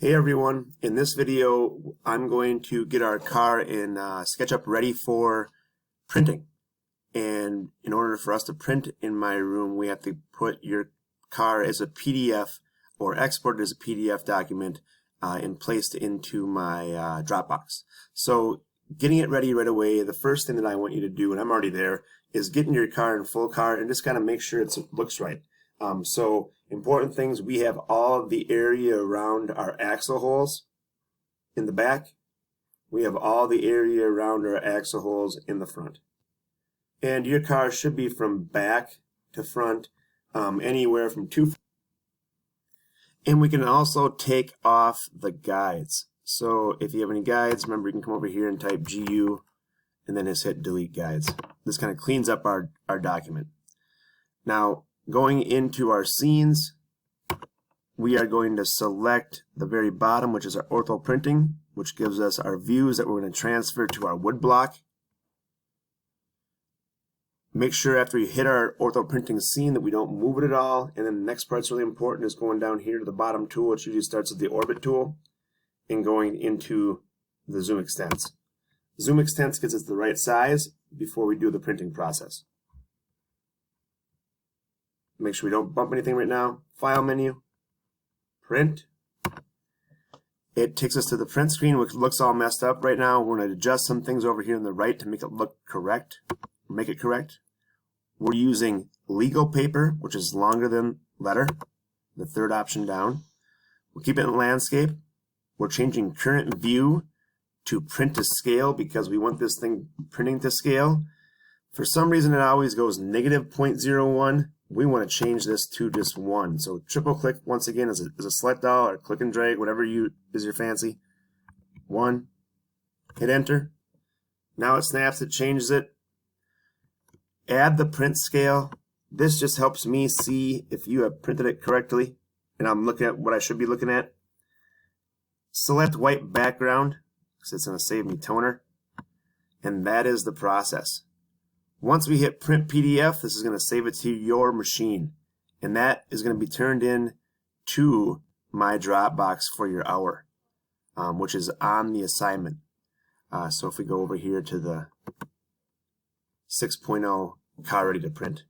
Hey everyone, in this video I'm going to get our car in SketchUp ready for printing. And in order for us to print in my room, we have to put your car as a PDF or export it as a PDF document and placed into my Dropbox. So getting it ready right away, the first thing that I want you to do, and I'm already there, is getting your car in full car and just kind of make sure it looks right. So important things, we have all of the area around our axle holes in the back. We have all the area around our axle holes in the front. And your car should be from back to front, anywhere from 2. And we can also take off the guides. So if you have any guides, remember you can come over here and type GU and then just hit delete guides. This kind of cleans up our document. Now, going into our scenes, we are going to select the very bottom, which is our ortho printing, which gives us our views that we're going to transfer to our wood block. Make sure after you hit our ortho printing scene that we don't move it at all. And then the next part's really important, is going down here to the bottom tool, which usually starts with the orbit tool, and going into the zoom extents. Zoom extents gets us the right size before we do the printing process. Make sure we don't bump anything right now. File menu, print. It takes us to the print screen, which looks all messed up right now. We're going to adjust some things over here on the right to make it look correct, make it correct. We're using legal paper, which is longer than letter, the third option down. We'll keep it in landscape. We're changing current view to print to scale because we want this thing printing to scale. For some reason, it always goes -0.01. We want to change this to just 1. So triple click once again as a select all, or click and drag, whatever is your fancy. 1. Hit enter. Now it snaps, it changes it. Add the print scale. This just helps me see if you have printed it correctly and I'm looking at what I should be looking at. Select white background because it's going to save me toner. And that is the process. Once we hit print PDF, this is going to save it to your machine, and that is going to be turned in to my Dropbox for your hour, which is on the assignment. So if we go over here to the 6.0 car ready to print,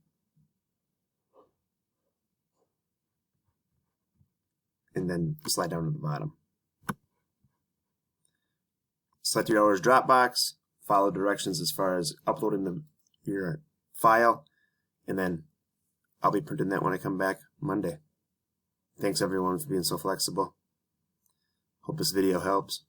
and then slide down to the bottom. Select your hour's Dropbox, follow directions as far as uploading your file, and then I'll be printing that when I come back Monday. Thanks everyone for being so flexible. Hope this video helps.